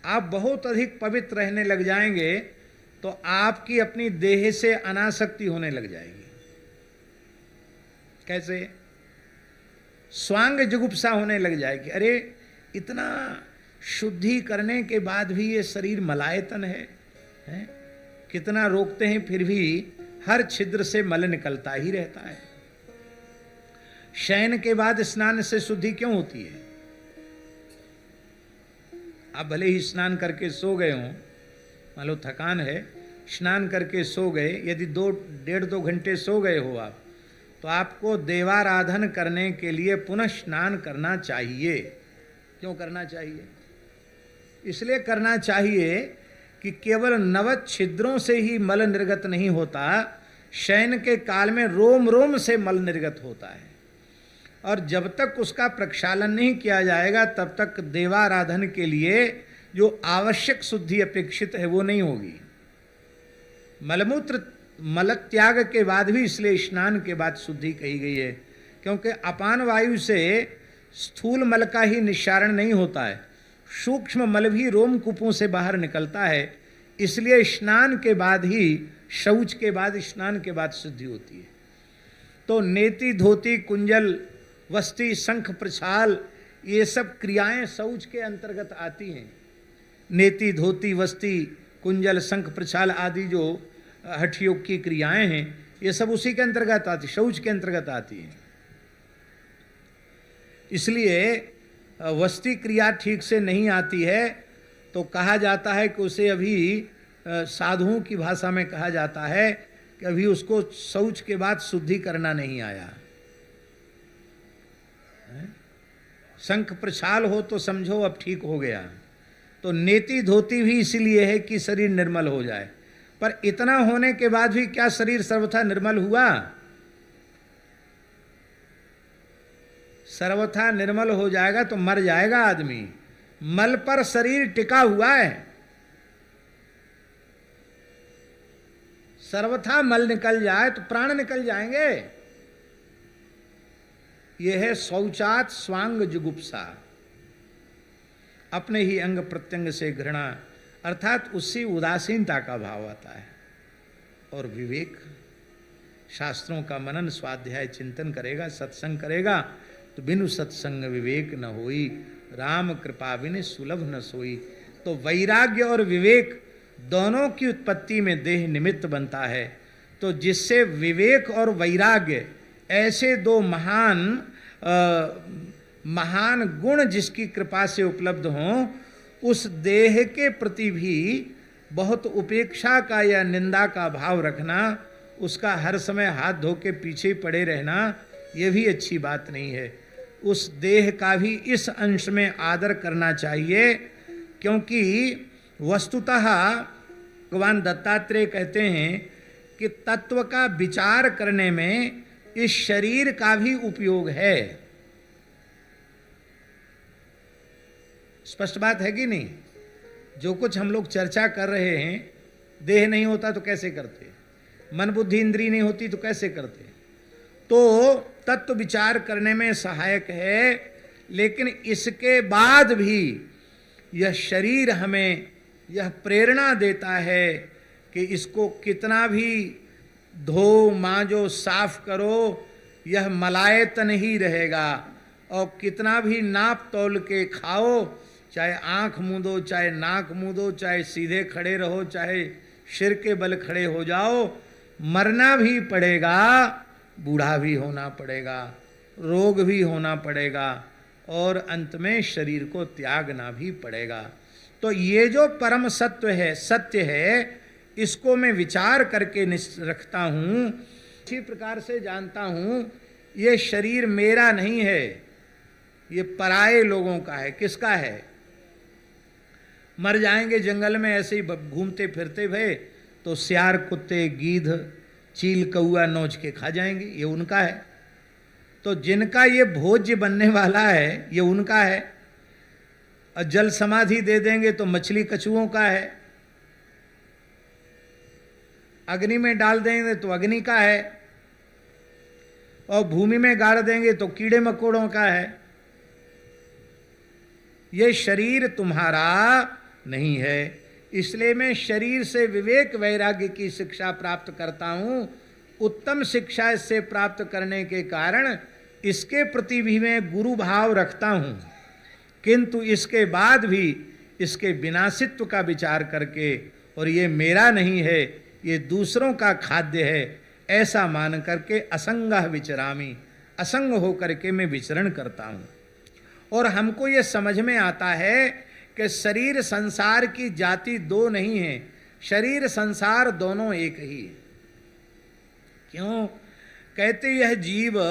आप बहुत अधिक पवित्र रहने लग जाएंगे तो आपकी अपनी देह से अनासक्ति होने लग जाएगी। कैसे? स्वांग जुगुप्सा होने लग जाएगी। अरे इतना शुद्धि करने के बाद भी ये शरीर मलायतन है? कितना रोकते हैं फिर भी हर छिद्र से मल निकलता ही रहता है। शयन के बाद स्नान से शुद्धि क्यों होती है? आप भले ही स्नान करके सो गए हों, मान लो थकान है, स्नान करके सो गए, यदि 1.5-2 घंटे सो गए हो आप, तो आपको देवाराधन करने के लिए पुनः स्नान करना चाहिए। क्यों करना चाहिए? इसलिए करना चाहिए कि केवल 9 छिद्रों से ही मल निर्गत नहीं होता, शयन के काल में रोम रोम से मल निर्गत होता है, और जब तक उसका प्रक्षालन नहीं किया जाएगा तब तक देवाराधन के लिए जो आवश्यक शुद्धि अपेक्षित है वो नहीं होगी। मलमूत्र मल त्याग के बाद भी इसलिए स्नान के बाद शुद्धि कही गई है, क्योंकि अपान वायु से स्थूल मल का ही निस्सारण नहीं होता है, सूक्ष्म मल भी रोमकूपों से बाहर निकलता है। इसलिए स्नान के बाद ही, शौच के बाद, स्नान के बाद शुद्धि होती है। तो नेति, धोती, कुंजल, वस्ती, शंख, प्रछाल, ये सब क्रियाएं शौच के अंतर्गत आती हैं। नेति, धोती, वस्ती, कुंजल, शंख, प्रछाल आदि जो हठयोग की क्रियाएं हैं, ये सब उसी के अंतर्गत आती, शौच के अंतर्गत आती हैं। इसलिए वस्ती क्रिया ठीक से नहीं आती है तो कहा जाता है कि उसे अभी, साधुओं की भाषा में कहा जाता है कि अभी उसको शौच के बाद शुद्धि करना नहीं आया। शंख प्रछाल हो तो समझो अब ठीक हो गया। तो नेति धोती भी इसीलिए है कि शरीर निर्मल हो जाए, पर इतना होने के बाद भी क्या शरीर सर्वथा निर्मल हुआ? सर्वथा निर्मल हो जाएगा तो मर जाएगा आदमी। मल पर शरीर टिका हुआ है। सर्वथा मल निकल जाए तो प्राण निकल जाएंगे। यह है शौचात स्वांग जुगुप्सा, अपने ही अंग प्रत्यंग से घृणा, अर्थात उससे उदासीनता का भाव आता है। और विवेक, शास्त्रों का मनन स्वाध्याय चिंतन करेगा, सत्संग करेगा तो बिनु सत्संग विवेक न होई, राम कृपा बिन सुलभ न सोई। तो वैराग्य और विवेक दोनों की उत्पत्ति में देह निमित्त बनता है। तो जिससे विवेक और वैराग्य ऐसे दो महान गुण जिसकी कृपा से उपलब्ध हों, उस देह के प्रति भी बहुत उपेक्षा का या निंदा का भाव रखना, उसका हर समय हाथ धो के पीछे पड़े रहना, ये भी अच्छी बात नहीं है। उस देह का भी इस अंश में आदर करना चाहिए, क्योंकि वस्तुतः भगवान दत्तात्रेय कहते हैं कि तत्व का विचार करने में इस शरीर का भी उपयोग है। स्पष्ट बात है कि नहीं? जो कुछ हम लोग चर्चा कर रहे हैं, देह नहीं होता तो कैसे करते, मन बुद्धि इंद्रिय नहीं होती तो कैसे करते? तो तत्व विचार करने में सहायक है, लेकिन इसके बाद भी यह शरीर हमें यह प्रेरणा देता है कि इसको कितना भी धो मांजो साफ करो, यह मलायतन ही रहेगा। और कितना भी नाप तौल के खाओ, चाहे आँख मूंदो, चाहे नाक मूंदो, चाहे सीधे खड़े रहो, चाहे सिर के बल खड़े हो जाओ, मरना भी पड़ेगा, बूढ़ा भी होना पड़ेगा, रोग भी होना पड़ेगा, और अंत में शरीर को त्यागना भी पड़ेगा। तो ये जो परम सत्य है, सत्य है, इसको मैं विचार करके रखता हूँ, इसी प्रकार से जानता हूँ ये शरीर मेरा नहीं है, ये पराये लोगों का है। किसका है? मर जाएंगे जंगल में ऐसे ही घूमते फिरते भय, तो सियार, कुत्ते, गीध, चील, कौआ नोच के खा जाएंगे, ये उनका है। तो जिनका ये भोज्य बनने वाला है, ये उनका है। और जल समाधि दे देंगे तो मछली कछुओं का है, अग्नि में डाल देंगे तो अग्नि का है, और भूमि में गाड़ देंगे तो कीड़े मकोड़ों का है। ये शरीर तुम्हारा नहीं है। इसलिए मैं शरीर से विवेक वैराग्य की शिक्षा प्राप्त करता हूँ। उत्तम शिक्षा इससे प्राप्त करने के कारण इसके प्रति भी मैं गुरु भाव रखता हूँ, किंतु इसके बाद भी इसके विनाशित्व का विचार करके, और ये मेरा नहीं है, ये दूसरों का खाद्य है, ऐसा मान करके असंगः विचरामि, असंग होकर के मैं विचरण करता हूँ। और हमको ये समझ में आता है कि शरीर संसार की जाति दो नहीं है, शरीर संसार दोनों एक ही है। क्यों कहते यह जीव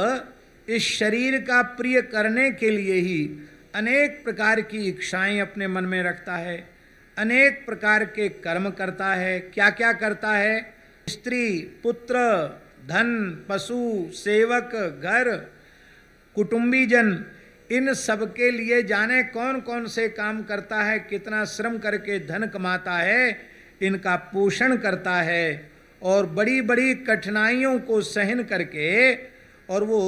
इस शरीर का प्रिय करने के लिए ही अनेक प्रकार की इच्छाएं अपने मन में रखता है, अनेक प्रकार के कर्म करता है। क्या क्या करता है? स्त्री, पुत्र, धन, पशु, सेवक, घर, कुटुंबीजन, इन सब के लिए जाने कौन कौन से काम करता है, कितना श्रम करके धन कमाता है, इनका पोषण करता है, और बड़ी बड़ी कठिनाइयों को सहन करके और वो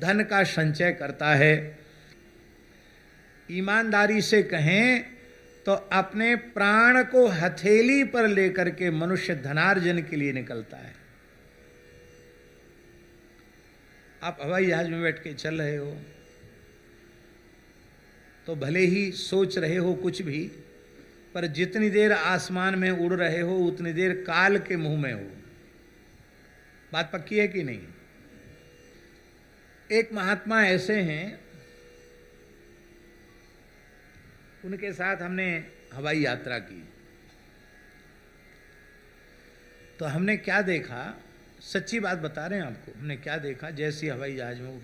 धन का संचय करता है। ईमानदारी से कहें तो अपने प्राण को हथेली पर लेकर के मनुष्य धनार्जन के लिए निकलता है। आप हवाई जहाज में बैठ के चल रहे हो तो भले ही सोच रहे हो कुछ भी, पर जितनी देर आसमान में उड़ रहे हो उतनी देर काल के मुंह में हो। बात पक्की है कि नहीं? एक महात्मा ऐसे हैं, उनके साथ हमने हवाई यात्रा की, तो हमने क्या देखा, सच्ची बात बता रहे हैं आपको, हमने क्या देखा, जैसे हवाई जहाज में वो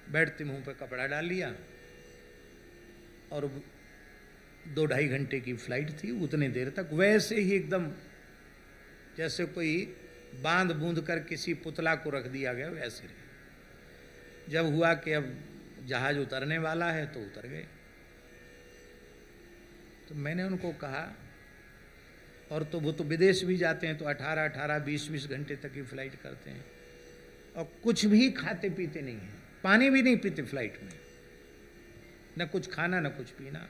बैठते मुंह पे कपड़ा डाल लिया, और 2-2.5 घंटे की फ्लाइट थी, उतने देर तक वैसे ही एकदम जैसे कोई बांध बूंद कर किसी पुतला को रख दिया गया, वैसे रहे। जब हुआ कि अब जहाज उतरने वाला है तो उतर गए। तो मैंने उनको कहा, और तो वो तो विदेश भी जाते हैं तो 18-18, 20-20 घंटे तक की फ्लाइट करते हैं, और कुछ भी खाते पीते नहीं हैं, पानी भी नहीं पीते फ्लाइट में, न कुछ खाना न कुछ पीना।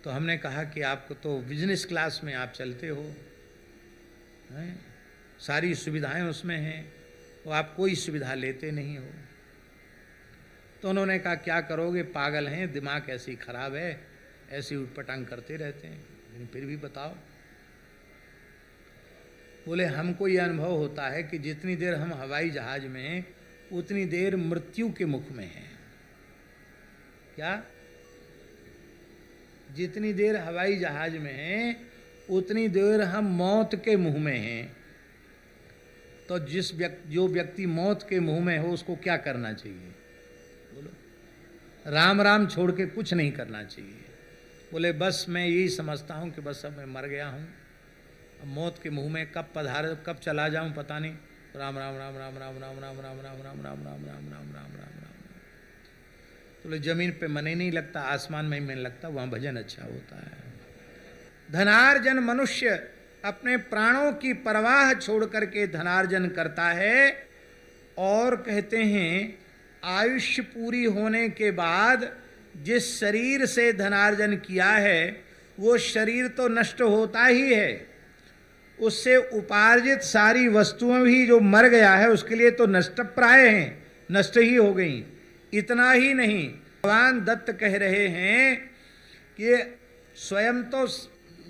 तो हमने कहा कि आपको तो बिजनेस क्लास में आप चलते हो, हैं? सारी सुविधाएं उसमें हैं, वो आप कोई सुविधा लेते नहीं हो। तो उन्होंने कहा क्या करोगे, पागल हैं, दिमाग ऐसी खराब है, ऐसी उटपटांग करते रहते हैं, लेकिन फिर भी बताओ। बोले हमको ये अनुभव होता है कि जितनी देर हम हवाई जहाज में हैं उतनी देर मृत्यु के मुख में हैं। क्या? जितनी देर हवाई जहाज में हैं उतनी देर हम मौत के मुंह में हैं। तो जो व्यक्ति मौत के मुंह में हो उसको क्या करना चाहिए? बोलो। राम राम छोड़ के कुछ नहीं करना चाहिए। बोले बस मैं यही समझता हूँ कि बस अब मैं मर गया हूँ, अब मौत के मुंह में कब चला जाऊँ पता नहीं। राम राम राम राम राम राम राम राम राम राम राम राम राम राम राम राम राम। बोले जमीन पे मन ही नहीं लगता, आसमान में ही मन लगता, वहाँ भजन अच्छा होता है। धनार्जन मनुष्य अपने प्राणों की परवाह छोड़ करके धनार्जन करता है, और कहते हैं आयुष्य पूरी होने के बाद जिस शरीर से धनार्जन किया है वो शरीर तो नष्ट होता ही है, उससे उपार्जित सारी वस्तुएं भी जो मर गया है उसके लिए तो नष्ट प्राय हैं, नष्ट ही हो गई। इतना ही नहीं, भगवान दत्त कह रहे हैं कि स्वयं तो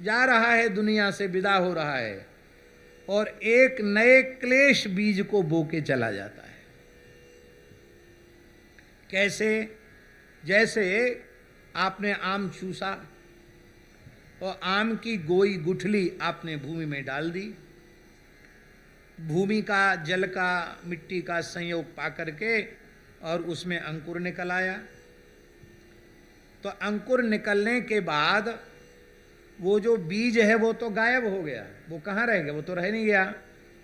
जा रहा है, दुनिया से विदा हो रहा है, और एक नए क्लेश बीज को बो के चला जाता है। कैसे? जैसे आपने आम चूसा और आम की गोई गुठली आपने भूमि में डाल दी, भूमि का, जल का, मिट्टी का संयोग पा करके और उसमें अंकुर निकल आया। तो अंकुर निकलने के बाद वो जो बीज है वो तो गायब हो गया, वो कहाँ रह गया? वो तो रह नहीं गया,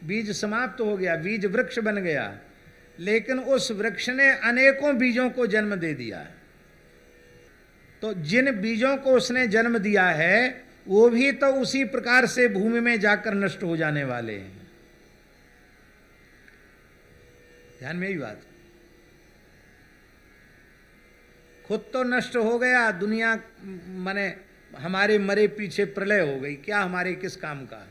बीज समाप्त हो गया, बीज वृक्ष बन गया। लेकिन उस वृक्ष ने अनेकों बीजों को जन्म दे दिया। तो जिन बीजों को उसने जन्म दिया है वो भी तो उसी प्रकार से भूमि में जाकर नष्ट हो जाने वाले हैं। ध्यान में ही बात। खुद तो नष्ट हो गया, दुनिया माने हमारे मरे पीछे प्रलय हो गई, क्या हमारे किस काम का।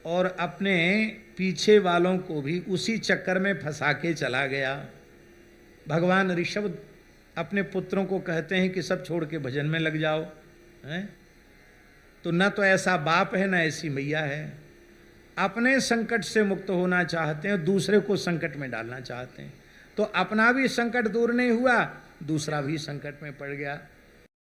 और अपने पीछे वालों को भी उसी चक्कर में फंसा के चला गया। भगवान ऋषभ अपने पुत्रों को कहते हैं कि सब छोड़ के भजन में लग जाओ, हैं? तो न तो ऐसा बाप है, न ऐसी मैया है। अपने संकट से मुक्त होना चाहते हैं, दूसरे को संकट में डालना चाहते हैं, तो अपना भी संकट दूर नहीं हुआ, दूसरा भी संकट में पड़ गया।